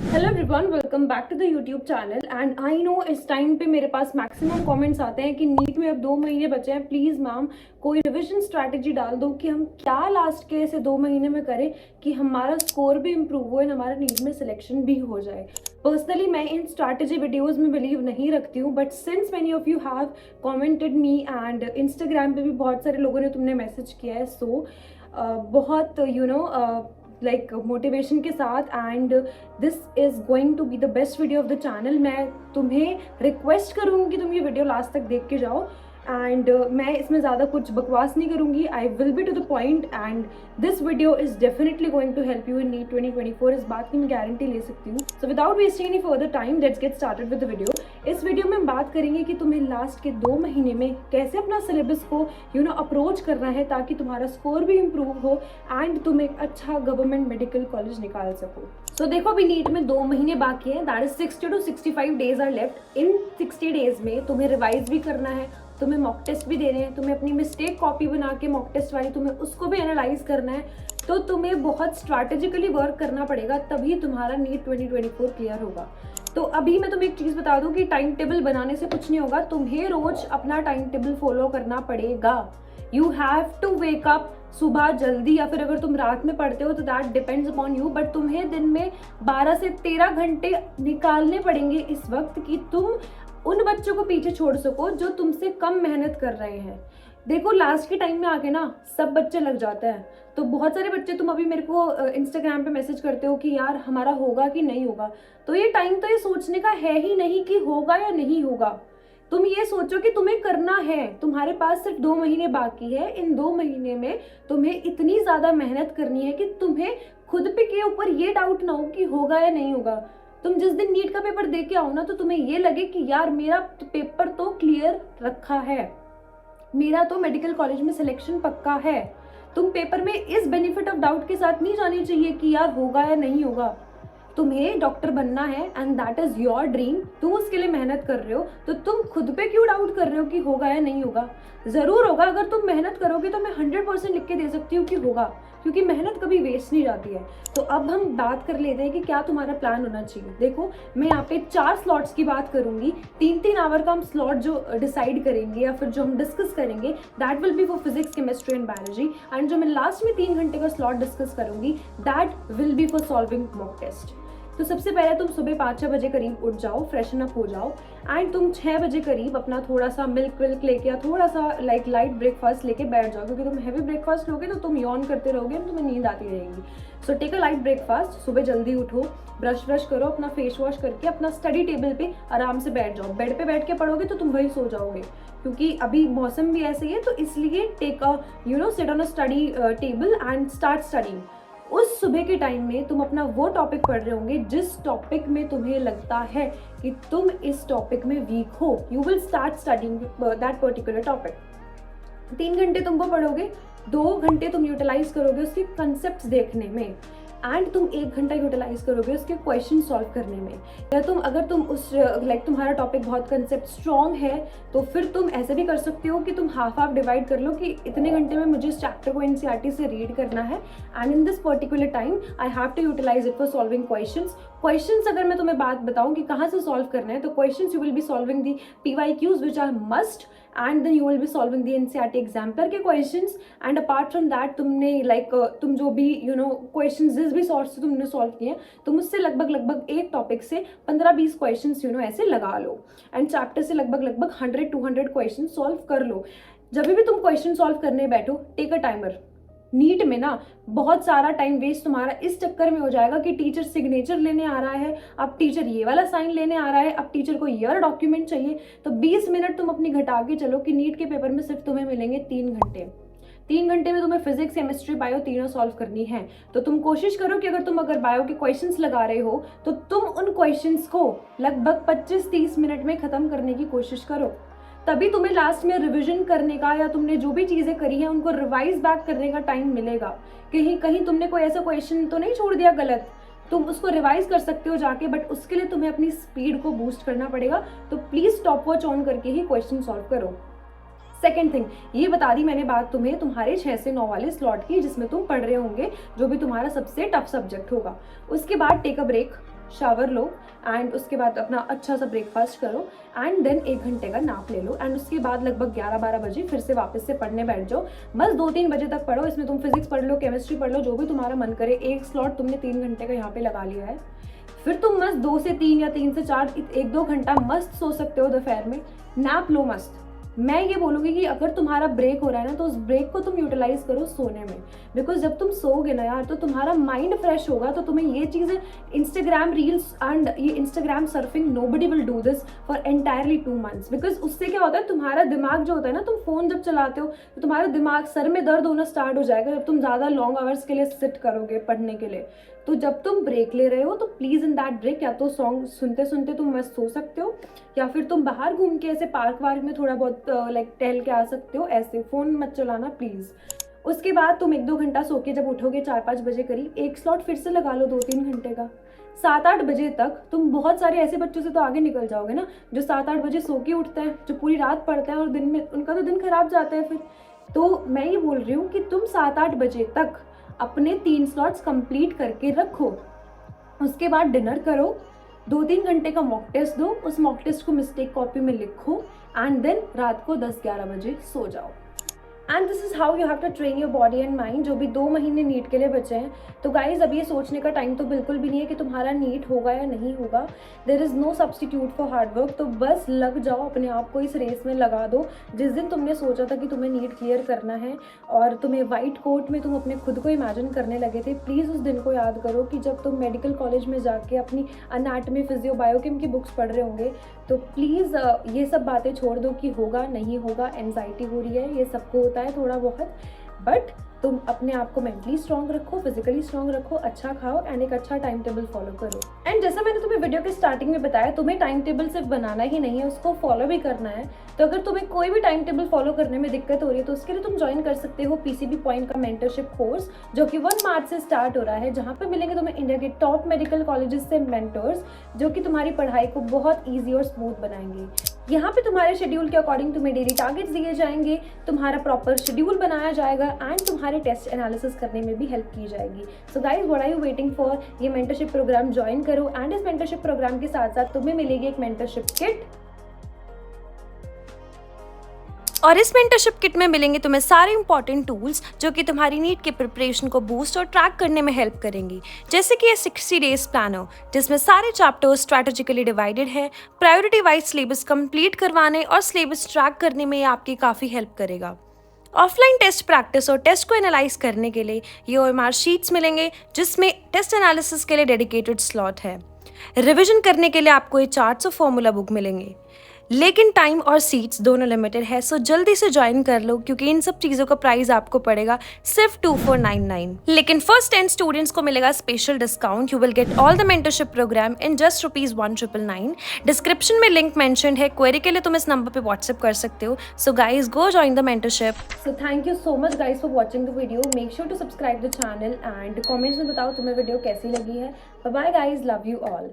Hello everyone, welcome back to the YouTube channel. And I know इस time पे मेरे पास maximum comments आते हैं कि नीट में अब 2 महीने बचे हैं, प्लीज़ मैम कोई रिविजन स्ट्रैटेजी डाल दो कि हम क्या लास्ट के ऐसे 2 महीने में करें कि हमारा स्कोर भी इम्प्रूव हो एंड हमारा नीट में सिलेक्शन भी हो जाए। पर्सनली मैं इन स्ट्रैटेजी वीडियोज़ में बिलीव नहीं रखती हूँ, but since many of you have commented me and Instagram पे भी बहुत सारे लोगों ने तुमने मैसेज किया है, सो बहुत लाइक मोटिवेशन के साथ and this is going to be the best video of the channel. मैं तुम्हें रिक्वेस्ट करूँगी कि तुम ये वीडियो लास्ट तक देख के जाओ एंड मैं इसमें ज़्यादा कुछ बकवास नहीं करूँगी। I will be to the point and this video is definitely going to help you in NEET 2024। इस बात की मैं गारंटी ले सकती हूँ। So without wasting any further time, let's get started with the video. इस वीडियो में हम बात करेंगे कि तुम्हें लास्ट के 2 महीने में कैसे अपना सिलेबस को अप्रोच करना है ताकि तुम्हारा स्कोर भी इम्प्रूव हो एंड तुम एक अच्छा गवर्नमेंट मेडिकल कॉलेज निकाल सको। तो देखो, अभी नीट में 2 महीने बाकी है, that is 60 to 65 days are left. इन 60 डेज में तुम्हें रिवाइज भी करना है, तुम्हें मॉक टेस्ट भी देने हैं, तुम्हें अपनी मिस्टेक कॉपी बना के मॉक टेस्ट वाली तुम्हें उसको भी एनालाइज करना है। तो तुम्हें बहुत स्ट्रैटेजिकली वर्क करना पड़ेगा, तभी तुम्हारा नीट 2024 क्लियर होगा। तो अभी मैं तुम्हें एक चीज़ बता दूं कि टाइम टेबल बनाने से कुछ नहीं होगा, तुम्हें रोज अपना टाइम टेबल फॉलो करना पड़ेगा। You have to wake up सुबह जल्दी, या फिर अगर तुम रात में पढ़ते हो तो that depends upon you, but तुम्हें दिन में 12 से 13 घंटे निकालने पड़ेंगे इस वक्त कि तुम उन बच्चों को पीछे छोड़ सको जो तुमसे कम मेहनत कर रहे हैं। देखो, लास्ट के टाइम में आके ना सब बच्चे लग जाते हैं, तो बहुत सारे बच्चे तुम अभी मेरे को इंस्टाग्राम पे मैसेज करते हो कि यार हमारा होगा कि नहीं होगा। तो ये टाइम तो ये सोचने का है ही नहीं कि होगा या नहीं होगा। तुम ये सोचो कि तुम्हें करना है, तुम्हारे पास सिर्फ 2 महीने बाकी है। इन 2 महीने में तुम्हें इतनी ज्यादा मेहनत करनी है कि तुम्हें खुद पे के ऊपर ये डाउट ना हो कि होगा या नहीं होगा। तुम जिस दिन नीट का पेपर दे के आओ ना, तो तुम्हें ये लगे कि यार मेरा पेपर तो क्लियर रखा है, मेरा तो मेडिकल कॉलेज में सिलेक्शन पक्का है। तुम पेपर में इस बेनिफिट ऑफ डाउट के साथ नहीं जानी चाहिए कि यार होगा या नहीं होगा। तुम्हें डॉक्टर बनना है and that is your dream, तुम उसके लिए मेहनत कर रहे हो, तो तुम खुद पे क्यों डाउट कर रहे हो कि होगा या नहीं होगा। जरूर होगा, अगर तुम मेहनत करोगे तो मैं 100% लिख के दे सकती हूँ कि होगा, क्योंकि मेहनत कभी वेस्ट नहीं जाती है। तो अब हम बात कर लेते हैं कि क्या तुम्हारा प्लान होना चाहिए। देखो, मैं यहाँ पे 4 स्लॉट्स की बात करूंगी। 3-3 आवर का हम स्लॉट जो डिसाइड करेंगे या फिर जो हम डिस्कस करेंगे, that will be for physics, chemistry and biology. And जो मैं लास्ट में 3 घंटे का स्लॉट डिस्कस करूंगी, that will be for solving mock test. तो सबसे पहले तुम सुबह 5-6 बजे करीब उठ जाओ, फ्रेशन अप हो जाओ एंड तुम 6 बजे करीब अपना थोड़ा सा मिल्क विल्क लेके या थोड़ा सा लाइट ब्रेकफास्ट लेके बैठ जाओ, क्योंकि तुम हैवी ब्रेकफास्ट लोगे तो तुम यॉन करते रहोगे और तुम्हें नींद आती रहेगी। So take a light breakfast, सुबह जल्दी उठो, ब्रश करो, अपना फेस वॉश करके अपना स्टडी टेबल पे आराम से बैठ जाओ। बेड पे बैठ के पढ़ोगे तो तुम वही सो जाओगे, क्योंकि अभी मौसम भी ऐसे ही है, तो इसलिए take a sit on a study table and start studying. उस सुबह के टाइम में तुम अपना वो टॉपिक पढ़ रहे होंगे जिस टॉपिक में तुम्हें लगता है कि तुम इस टॉपिक में वीक हो। You will start studying that particular topic. 3 घंटे तुमको पढ़ोगे, 2 घंटे तुम यूटिलाइज करोगे उसके कंसेप्ट्स देखने में एंड तुम 1 घंटा यूटिलाइज करोगे उसके क्वेश्चन सॉल्व करने में। या अगर तुम उस तुम्हारा टॉपिक बहुत कंसेप्ट स्ट्रॉन्ग है, तो फिर तुम ऐसे भी कर सकते हो कि तुम हाफ डिवाइड कर लो कि इतने घंटे में मुझे इस चैप्टर को एनसीईआरटी से रीड करना है and in this particular time I have to utilise it for solving questions अगर मैं तुम्हें बात बताऊं कि कहाँ से सॉल्व करना है, तो questions you will be solving the PYQs which are must and then you will be solving the NCERT exemplar के questions. And apart from that तुमने तुम जो भी क्वेश्चंस जिस भी सॉर्ट से तुमने सॉल्व किए, तुम उससे लगभग एक टॉपिक से 15-20 क्वेश्चंस ऐसे लगा लो एंड चैप्टर से लगभग 100-200 क्वेश्चन सॉल्व कर लो। जब भी तुम क्वेश्चन सॉल्व करने बैठो, टेक अ टाइमर। नीट में ना बहुत सारा टाइम वेस्ट तुम्हारा इस चक्कर में हो जाएगा कि टीचर सिग्नेचर लेने आ रहा है, अब टीचर ये वाला साइन लेने आ रहा है, अब टीचर को ये वाला डॉक्यूमेंट चाहिए। तो 20 मिनट तुम अपनी घटा के चलो कि नीट के पेपर में सिर्फ तुम्हें मिलेंगे 3 घंटे। 3 घंटे में तुम्हें फिजिक्स, केमिस्ट्री, बायो तीनों सॉल्व करनी है। तो तुम कोशिश करो कि अगर बायो के क्वेश्चंस लगा रहे हो तो तुम उन क्वेश्चंस को लगभग 25-30 मिनट में खत्म करने की कोशिश करो। तभी तुम्हें लास्ट में रिवीजन करने का या तुमने जो भी चीजें करी हैं उनको रिवाइज बैक करने का टाइम मिलेगा। कहीं तुमने कोई ऐसा क्वेश्चन तो नहीं छोड़ दिया गलत, तुम उसको रिवाइज कर सकते हो जाके, बट उसके लिए तुम्हें अपनी स्पीड को बूस्ट करना पड़ेगा। तो प्लीज स्टॉप वॉच ऑन करके ही क्वेश्चन सॉल्व करो। सेकेंड थिंग, ये बता दी मैंने बात तुम्हें तुम्हारे 6 से 9 वाले स्लॉट की, जिसमें तुम पढ़ रहे होंगे जो भी तुम्हारा सबसे टफ सब्जेक्ट होगा। उसके बाद टेक अ ब्रेक, शावर लो एंड उसके बाद अपना अच्छा सा ब्रेकफास्ट करो एंड देन 1 घंटे का नाप ले लो एंड उसके बाद लगभग 11-12 बजे फिर से वापस से पढ़ने बैठ जाओ। बस 2-3 बजे तक पढ़ो, इसमें तुम फिजिक्स पढ़ लो, केमिस्ट्री पढ़ लो, जो भी तुम्हारा मन करे। एक स्लॉट तुमने 3 घंटे का यहाँ पे लगा लिया है, फिर तुम मस्त 2 से 3 या 3 से 4 1-2 घंटा मस्त सो सकते हो। दोपहर में नैप लो मस्त। मैं ये बोलूँगी कि अगर तुम्हारा ब्रेक हो रहा है ना तो उस ब्रेक को तुम यूटिलाइज करो सोने में, बिकॉज जब तुम सोओगे ना यार तो तुम्हारा माइंड फ्रेश होगा। तो तुम्हें ये चीज़ें इंस्टाग्राम रील्स एंड ये Instagram surfing nobody will do this for entirely 2 months, because उससे क्या होता है तुम्हारा दिमाग जो होता है ना, तुम फोन जब चलाते हो तो तुम्हारा दिमाग सर में दर्द होना स्टार्ट हो जाएगा जब तुम ज़्यादा लॉन्ग आवर्स के लिए सिट करोगे पढ़ने के लिए। तो जब तुम ब्रेक ले रहे हो तो प्लीज़ इन दैट ब्रेक या तो सॉन्ग सुनते सुनते तुम मस्त सो सकते हो या फिर तुम बाहर घूम के ऐसे पार्क वार्क में थोड़ा बहुत लाइक टहल के आ सकते हो। ऐसे फ़ोन मत चलाना प्लीज़। उसके बाद तुम 1-2 घंटा सो के जब उठोगे 4-5 बजे करीब, एक स्लॉट फिर से लगा लो 2-3 घंटे का। 7-8 बजे तक तुम बहुत सारे ऐसे बच्चों से तो आगे निकल जाओगे ना जो 7-8 बजे सो के उठते हैं, जो पूरी रात पढ़ते हैं और दिन में उनका तो दिन खराब जाता है फिर। तो मैं ये बोल रही हूँ कि तुम 7-8 बजे तक अपने 3 स्लॉट्स कंप्लीट करके रखो। उसके बाद डिनर करो, 2-3 घंटे का मॉक टेस्ट दो, उस मॉक टेस्ट को मिस्टेक कॉपी में लिखो एंड देन रात को 10-11 बजे सो जाओ। And this is how you have to train your body and mind. जो भी 2 महीने नीट के लिए बचे हैं, तो गाइज अब ये सोचने का टाइम तो बिल्कुल भी नहीं है कि तुम्हारा नीट होगा या नहीं होगा। There is no substitute for hard work. तो बस लग जाओ, अपने आप को इस रेस में लगा दो। जिस दिन तुमने सोचा था कि तुम्हें नीट क्लियर करना है और तुम्हें वाइट कोट में तुम अपने खुद को इमेजिन करने लगे थे, प्लीज़ उस दिन को याद करो कि जब तुम मेडिकल कॉलेज में जाके अपनी अनाटमी, फिजियो, बायोकेम की बुक्स पढ़ रहे होंगे, तो प्लीज़ ये सब बातें छोड़ दो कि होगा नहीं होगा, एंजाइटी हो रही है, ये सबको होता है थोड़ा बहुत। बट तुम अपने आप को मेंटली स्ट्रॉन्ग रखो, फिजिकली स्ट्रॉन्ग रखो, अच्छा खाओ एंड एक अच्छा टाइम टेबल फॉलो करो। एंड जैसा मैंने तुम्हें वीडियो के स्टार्टिंग में बताया, तुम्हें टाइम टेबल सिर्फ बनाना ही नहीं है, उसको फॉलो भी करना है। तो अगर तुम्हें कोई भी टाइम टेबल फॉलो करने में दिक्कत हो रही है तो उसके लिए तुम ज्वाइन कर सकते हो पीसीबी पॉइंट का मेंटरशिप कोर्स, जो कि 1 मार्च से स्टार्ट हो रहा है, जहाँ पे मिलेंगे तुम्हें इंडिया के टॉप मेडिकल कॉलेजेस से मेंटर्स जो कि तुम्हारी पढ़ाई को बहुत ईजी और स्मूथ बनाएंगे। यहाँ पे तुम्हारे शेड्यूल के अकॉर्डिंग तुम्हें डेली टारगेट्स दिए जाएंगे, तुम्हारा प्रॉपर शेड्यूल बनाया जाएगा एंड तुम्हारे टेस्ट एनालिसिस करने में भी हेल्प की जाएगी। So guys, what are you waiting for? ये मेंटरशिप प्रोग्राम ज्वाइन करो एंड इस मेंटरशिप प्रोग्राम के साथ साथ तुम्हें मिलेगी एक मेंटरशिप किट, और इस मेंटरशिप किट में मिलेंगे तुम्हें सारे इंपॉर्टेंट टूल्स जो कि तुम्हारी नीट के प्रिपरेशन को बूस्ट और ट्रैक करने में हेल्प करेंगी। जैसे कि ये 60 डेज प्लानर, जिसमें सारे चैप्टर्स स्ट्रैटेजिकली डिवाइडेड है, प्रायोरिटी वाइज सिलेबस कंप्लीट करवाने और सिलेबस ट्रैक करने में ये आपकी काफ़ी हेल्प करेगा। ऑफलाइन टेस्ट प्रैक्टिस और टेस्ट को एनालाइज करने के लिए ये OMR शीट्स मिलेंगे, जिसमें टेस्ट एनालिसिस के लिए डेडिकेटेड स्लॉट है। रिविजन करने के लिए आपको ये चार्ट्स और फॉर्मूला बुक मिलेंगे, लेकिन टाइम और सीट्स दोनों लिमिटेड है। सो जल्दी से ज्वाइन कर लो, क्योंकि इन सब चीज़ों का प्राइस आपको पड़ेगा सिर्फ 2499। लेकिन फर्स्ट 10 स्टूडेंट्स को मिलेगा special discount. You will get all the mentorship programme in just ₹1999। Description में लिंक मेंशन है, क्वेरी के लिए तुम इस नंबर पे व्हाट्सएप कर सकते हो। So guys, go join the mentorship. So thank you so much guys for watching the video. Make sure to subscribe the channel and comments में बताओ तुम्हें वीडियो कैसी लगी है। Bye guys, love you all.